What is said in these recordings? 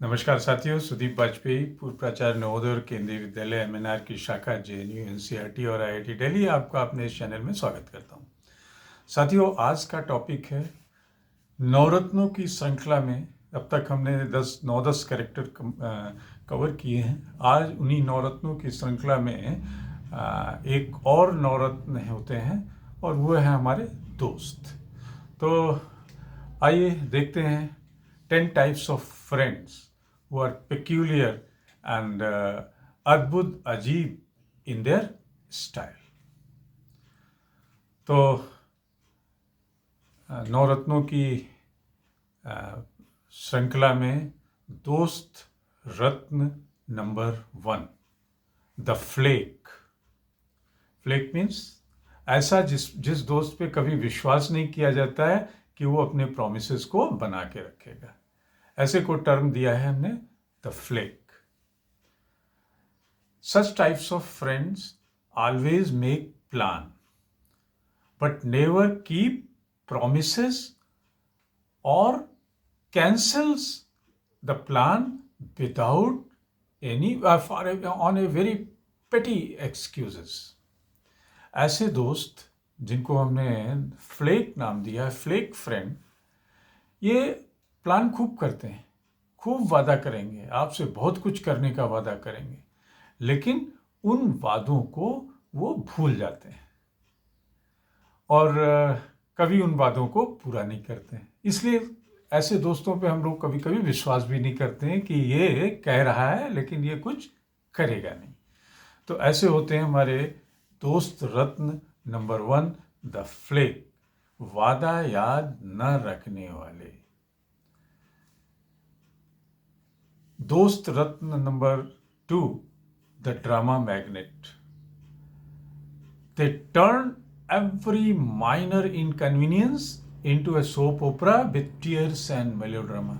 नमस्कार साथियों, सुदीप वाजपेयी, पूर्व प्राचार्य नवोदय और केंद्रीय विद्यालय एमएनआर की शाखा जेएनयू एनसीईआरटी और आईआईटी दिल्ली आपका अपने इस चैनल में स्वागत करता हूं। साथियों, आज का टॉपिक है नवरत्नों की श्रृंखला में। अब तक हमने 9-10 कैरेक्टर कवर किए हैं। आज उन्हीं नवरत्नों की श्रृंखला में एक और नवरत्न होते हैं और वो है हमारे दोस्त। तो आइए देखते हैं 10 types of friends who are peculiar and अद्भुत, अजीब in their style। तो नवरत्नों की श्रृंखला में दोस्त रत्न number 1, the flake. Flake means ऐसा जिस दोस्त पे कभी विश्वास नहीं किया जाता है कि वो अपने प्रोमिसेस को बना के रखेगा। ऐसे को टर्म दिया है हमने the flake. Such types of friends always make plan but never keep promises or cancels the plan without any on a very petty excuses। ऐसे दोस्त जिनको हमने फ्लेक नाम दिया है, फ्लेक फ्रेंड, ये प्लान खूब करते हैं, खूब वादा करेंगे, आपसे बहुत कुछ करने का वादा करेंगे, लेकिन उन वादों को वो भूल जाते हैं और कभी उन वादों को पूरा नहीं करते हैं। इसलिए ऐसे दोस्तों पे हम लोग कभी कभी विश्वास भी नहीं करते हैं कि ये कह रहा है लेकिन ये कुछ करेगा नहीं। तो ऐसे होते हैं हमारे दोस्त रत्न नंबर 1, द फ्लेक, वादा याद न रखने वाले। दोस्त रत्न number 2, the drama magnet। They turn every minor inconvenience into a soap opera with tears and melodrama।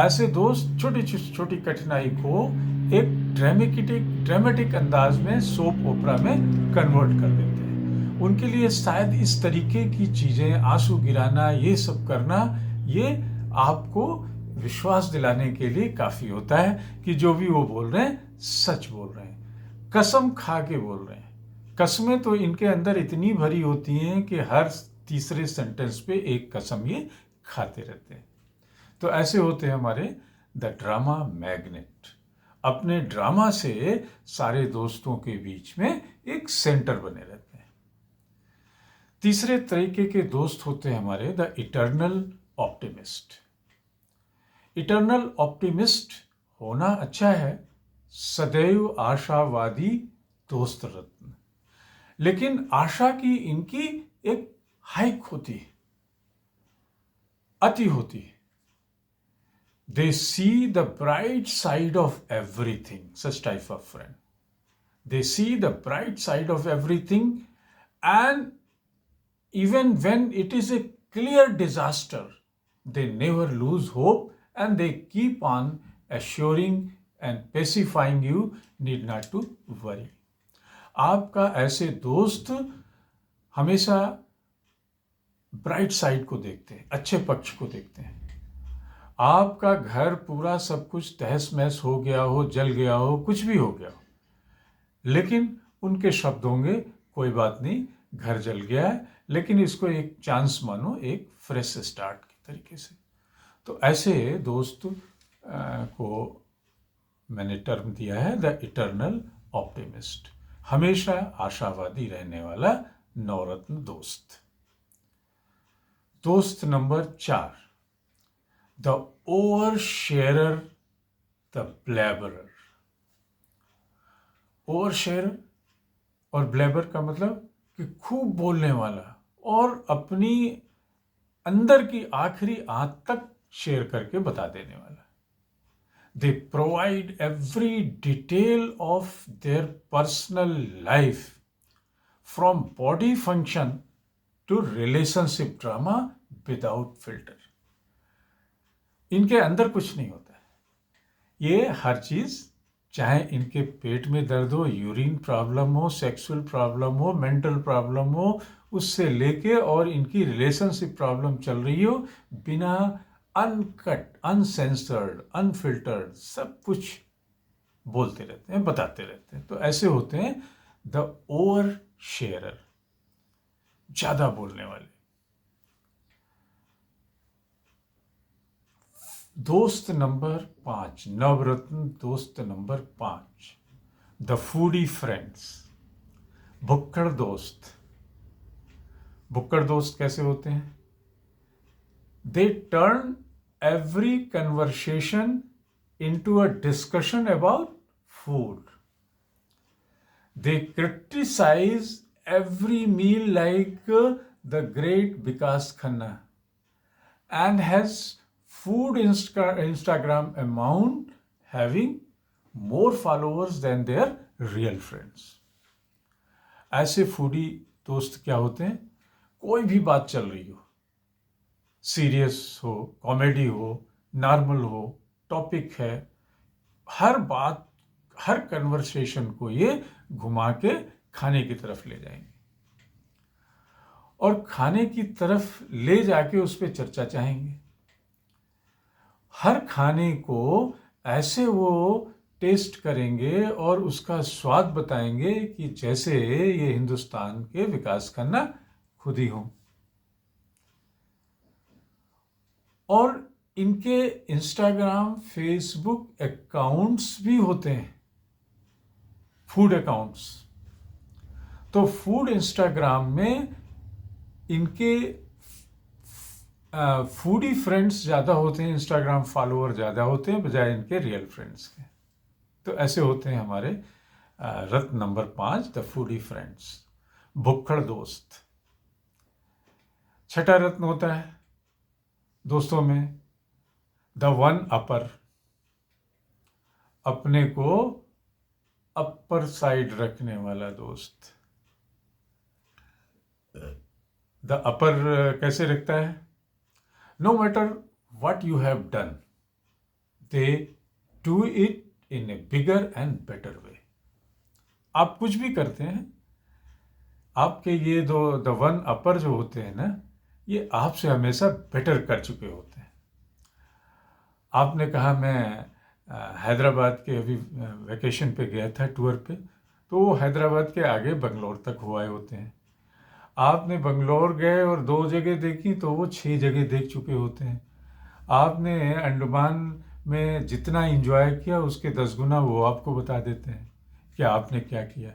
ऐसे दोस्त छोटी छोटी कठिनाई को एक ड्रामेटिक अंदाज में सोप ओपरा में कन्वर्ट कर देते हैं। उनके लिए शायद इस तरीके की चीज़ें, आंसू गिराना, ये सब करना, ये आपको विश्वास दिलाने के लिए काफ़ी होता है कि जो भी वो बोल रहे हैं सच बोल रहे हैं, कसम खा के बोल रहे हैं। कसमें तो इनके अंदर इतनी भरी होती हैं कि हर तीसरे सेंटेंस पे एक कसम ये खाते रहते हैं। तो ऐसे होते हैं हमारे द ड्रामा मैग्नेट। अपने ड्रामा से सारे दोस्तों के बीच में एक सेंटर बने रहते हैं। तीसरे तरीके के दोस्त होते हैं हमारे the eternal optimist. Eternal optimist होना अच्छा है, सदैव आशावादी दोस्त रत्न, लेकिन आशा की इनकी एक हाइक होती है, अति होती है। They see the bright side of everything, such type of friend। They see the bright side of everything, and even when it is a clear disaster, they never lose hope and they keep on assuring and pacifying you need not to worry। आपका ऐसे दोस्त हमेशा bright side को देखते हैं, अच्छे पक्ष को देखते हैं। आपका घर पूरा सब कुछ तहस महस हो गया हो, जल गया हो, कुछ भी हो गया हो, लेकिन उनके शब्द होंगे कोई बात नहीं, घर जल गया है, लेकिन इसको एक चांस मानो, एक फ्रेश स्टार्ट के तरीके से। तो ऐसे दोस्त को मैंने टर्म दिया है द इटर्नल ऑप्टिमिस्ट, हमेशा आशावादी रहने वाला नवरत्न दोस्त। दोस्त number 4, the over sharer, the blabberer. Over sharer और ब्लैबर का मतलब कि खूब बोलने वाला और अपनी अंदर की आखिरी आंत तक शेयर करके बता देने वाला। They provide every detail of their personal life from body function to relationship drama without filter। इनके अंदर कुछ नहीं होता है, ये हर चीज़, चाहे इनके पेट में दर्द हो, यूरिन प्रॉब्लम हो, सेक्सुअल प्रॉब्लम हो, मेंटल प्रॉब्लम हो, उससे लेके और इनकी रिलेशनशिप प्रॉब्लम चल रही हो, बिना अनकट, अनसेंसर्ड, अनफिल्टर्ड सब कुछ बोलते रहते हैं, बताते रहते हैं। तो ऐसे होते हैं द ओवर शेयरर, ज्यादा बोलने वाले। दोस्त नंबर 5, नवरत्न दोस्त नंबर 5, द फूडी फ्रेंड्स, भुक्कड़ दोस्त। भुक्कड़ दोस्त कैसे होते हैं? They turn every conversation into a discussion about food. They criticize every meal like the great Vikas Khanna, and has food Instagram account having more followers than their real friends. ऐसे foodie दोस्त क्या होते हैं? कोई भी बात चल रही हो, सीरियस हो, कॉमेडी हो, नॉर्मल हो, टॉपिक है, हर बात, हर कन्वर्सेशन को ये घुमा के खाने की तरफ ले जाएंगे और खाने की तरफ ले जाके उस पर चर्चा चाहेंगे। हर खाने को ऐसे वो टेस्ट करेंगे और उसका स्वाद बताएंगे कि जैसे ये हिंदुस्तान के विकास खन्ना खुद ही हों। और इनके इंस्टाग्राम, फेसबुक अकाउंट्स भी होते हैं, फूड अकाउंट्स। तो फूड इंस्टाग्राम में इनके फूडी फ्रेंड्स ज़्यादा होते हैं, इंस्टाग्राम फॉलोअर ज़्यादा होते हैं बजाय इनके रियल फ्रेंड्स के। तो ऐसे होते हैं हमारे रत्न नंबर 5, द फूडी फ्रेंड्स, भुक्कड़ दोस्त। छठा रत्न होता है दोस्तों में द वन अपर, अपने को अपर साइड रखने वाला दोस्त। द अपर कैसे रखता है? No matter what you have done, they do it in a bigger and better way. आप कुछ भी करते हैं, आपके ये द वन अपर जो होते हैं ना, ये आपसे हमेशा बेटर कर चुके होते हैं। आपने कहा मैं हैदराबाद के अभी वैकेशन पे गया था, टूर पे, तो वो हैदराबाद के आगे बंगलोर तक हो आए होते हैं। आपने बंगलोर गए और 2 जगह देखी तो वो 6 जगह देख चुके होते हैं। आपने अंडमान में जितना एंजॉय किया उसके 10 गुना वो आपको बता देते हैं कि आपने क्या किया।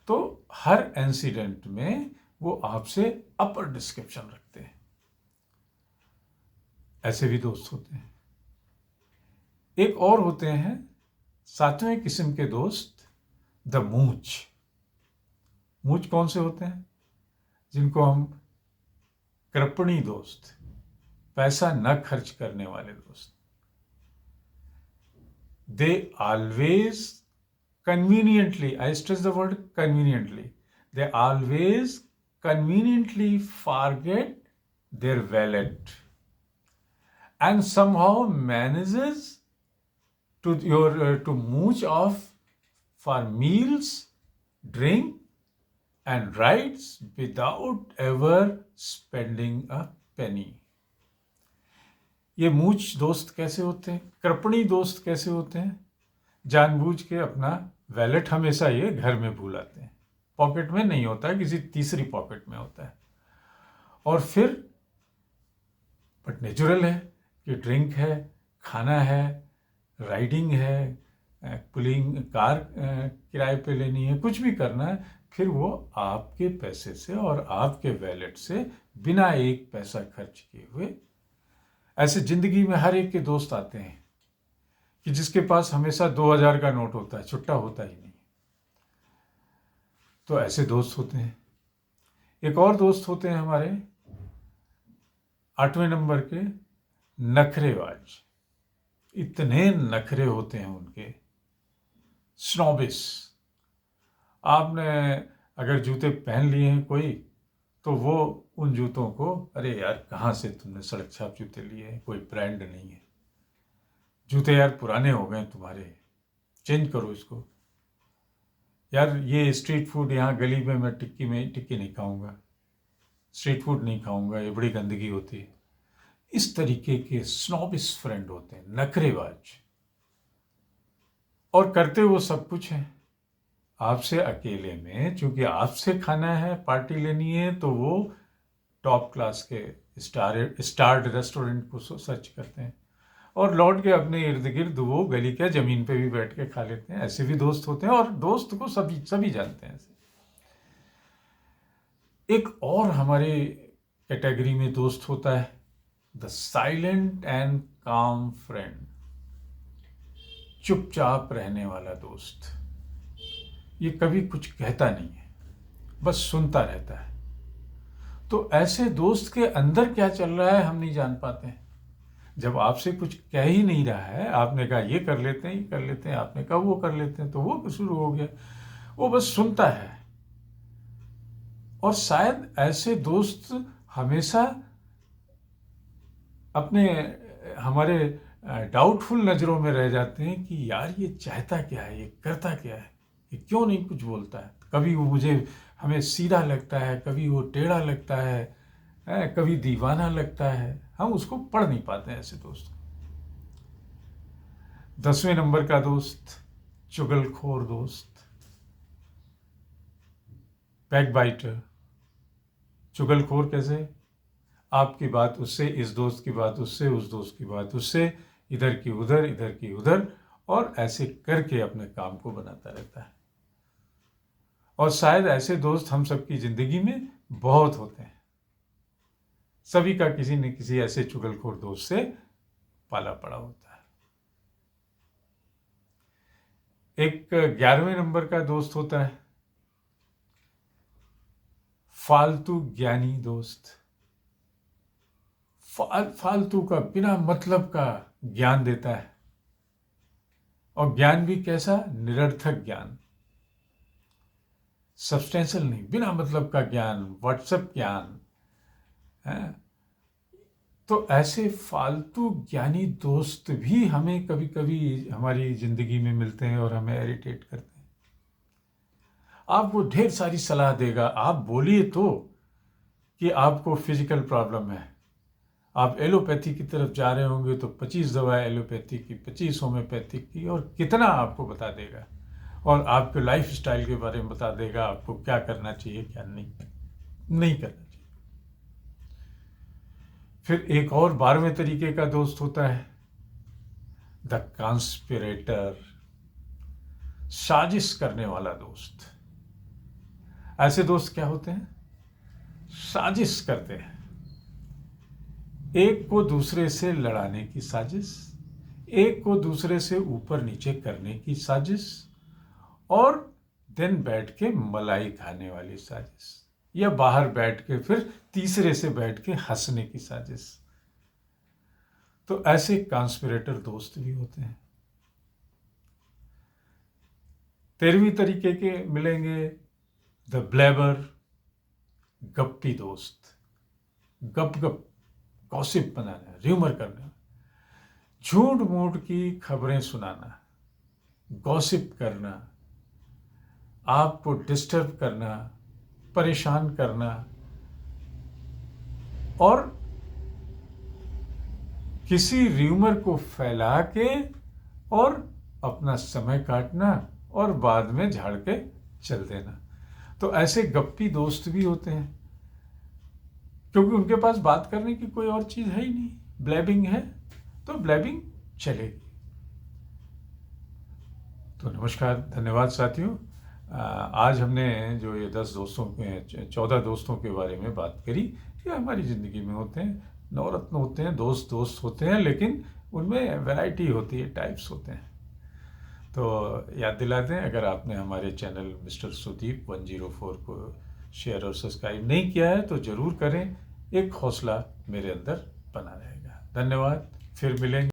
तो हर इंसिडेंट में वो आपसे अपर डिस्क्रिप्शन रखते हैं। ऐसे भी दोस्त होते हैं। एक और होते हैं 7वें किस्म के दोस्त, द मूंछ। मूंछ कौन से होते हैं? जिनको हम कृपणी दोस्त, पैसा न खर्च करने वाले दोस्त। They always conveniently, I stress the word conveniently, they always conveniently forget their wallet and somehow manages to mooch off for meals, drink and rides without ever spending a penny. ये मूछ दोस्त कैसे होते हैं? कृपणी दोस्त कैसे होते हैं? जानबूझ के अपना वैलेट हमेशा ये घर में भूल आते हैं, पॉकेट में नहीं होता है, किसी तीसरी पॉकेट में होता है। और फिर बट नेचुरल है कि ड्रिंक है, खाना है, राइडिंग है, पुलिंग कार किराए पे लेनी है, कुछ भी करना है, फिर वो आपके पैसे से और आपके वैलेट से बिना एक पैसा खर्च किए हुए। ऐसे जिंदगी में हर एक के दोस्त आते हैं कि जिसके पास हमेशा 2000 का नोट होता है, छुट्टा होता ही नहीं। तो ऐसे दोस्त होते हैं। एक और दोस्त होते हैं हमारे 8वें नंबर के, नखरेबाज। इतने नखरे होते हैं उनके, स्नॉबिस। आपने अगर जूते पहन लिए हैं कोई, तो वो उन जूतों को, अरे यार कहाँ से तुमने सड़क छाप जूते लिए हैं, कोई ब्रांड नहीं है, जूते यार पुराने हो गए तुम्हारे, चेंज करो इसको। यार ये स्ट्रीट फूड यहाँ गली में मैं टिक्की नहीं खाऊंगा, स्ट्रीट फूड नहीं खाऊंगा, ये बड़ी गंदगी होती है। इस तरीके के स्नॉबिश फ्रेंड होते हैं, नखरेबाज, और करते वो सब कुछ है आपसे अकेले में। चूंकि आपसे खाना है, पार्टी लेनी है, तो वो टॉप क्लास के स्टार्ड रेस्टोरेंट को सर्च करते हैं और लौट के अपने इर्द गिर्द वो गली के जमीन पे भी बैठ के खा लेते हैं। ऐसे भी दोस्त होते हैं और दोस्त को सभी जानते हैं। ऐसे एक और हमारे कैटेगरी में दोस्त होता है द साइलेंट एंड काम फ्रेंड, चुपचाप रहने वाला दोस्त। ये कभी कुछ कहता नहीं है, बस सुनता रहता है। तो ऐसे दोस्त के अंदर क्या चल रहा है हम नहीं जान पाते हैं। जब आपसे कुछ कह ही नहीं रहा है, आपने कहा ये कर लेते हैं, ये कर लेते हैं, आपने कहा वो कर लेते हैं, तो वो शुरू हो गया। वो बस सुनता है। और शायद ऐसे दोस्त हमेशा अपने हमारे डाउटफुल नज़रों में रह जाते हैं कि यार ये चाहता क्या है, ये करता क्या है, ये क्यों नहीं कुछ बोलता है। कभी वो हमें सीधा लगता है, कभी वो टेढ़ा लगता है, कभी दीवाना लगता है। हम उसको पढ़ नहीं पाते हैं ऐसे दोस्त। 10वें नंबर का दोस्त, चुगलखोर दोस्त, बैकबाइटर। चुगलखोर कैसे? आपकी बात उससे, इस दोस्त की बात उससे, उस दोस्त की बात उससे, इधर की उधर, इधर की उधर, और ऐसे करके अपने काम को बनाता रहता है। और शायद ऐसे दोस्त हम सबकी जिंदगी में बहुत होते हैं। सभी का किसी न किसी ऐसे चुगलखोर दोस्त से पाला पड़ा होता है। एक 11वें नंबर का दोस्त होता है फालतू ज्ञानी दोस्त। फालतू का, बिना मतलब का ज्ञान देता है। और ज्ञान भी कैसा? निरर्थक ज्ञान, सब्सटेंशियल नहीं, बिना मतलब का ज्ञान, व्हाट्सएप ज्ञान है। तो ऐसे फालतू ज्ञानी दोस्त भी हमें कभी कभी हमारी जिंदगी में मिलते हैं और हमें इरिटेट करते हैं। आपको ढेर सारी सलाह देगा। आप बोलिए तो कि आपको फिजिकल प्रॉब्लम है, आप एलोपैथी की तरफ जा रहे होंगे, तो 25 दवाएं एलोपैथी की, 25 होम्योपैथिक की, और कितना आपको बता देगा। और आपके लाइफ स्टाइल के बारे में बता देगा, आपको क्या करना चाहिए, क्या नहीं करना चाहिए। फिर एक और 12वें तरीके का दोस्त होता है द कॉन्स्पिरेटर, साजिश करने वाला दोस्त। ऐसे दोस्त क्या होते हैं? साजिश करते हैं। एक को दूसरे से लड़ाने की साजिश, एक को दूसरे से ऊपर नीचे करने की साजिश, और दिन बैठ के मलाई खाने वाली साजिश, या बाहर बैठ के फिर तीसरे से बैठ के हंसने की साजिश। तो ऐसे कॉन्स्पिरेटर दोस्त भी होते हैं। 13वीं तरीके के मिलेंगे द ब्लेबर, गप्पी दोस्त। गप गॉसिप बनाना, र्यूमर करना, झूठ मूठ की खबरें सुनाना, गॉसिप करना, आपको डिस्टर्ब करना, परेशान करना, और किसी र्यूमर को फैला के और अपना समय काटना और बाद में झाड़ के चल देना। तो ऐसे गप्पी दोस्त भी होते हैं, क्योंकि उनके पास बात करने की कोई और चीज है ही नहीं। ब्लैबिंग है तो ब्लैबिंग चलेगी। तो नमस्कार, धन्यवाद साथियों। आज हमने जो ये 14 दोस्तों के बारे में बात करी, ये हमारी ज़िंदगी में होते हैं, नवरत्न होते हैं, दोस्त होते हैं, लेकिन उनमें वैरायटी होती है, टाइप्स होते हैं। तो याद दिला दें, अगर आपने हमारे चैनल मिस्टर सुदीप 104 को शेयर और सब्सक्राइब नहीं किया है तो ज़रूर करें। एक हौसला मेरे अंदर बना रहेगा। धन्यवाद, फिर मिलेंगे।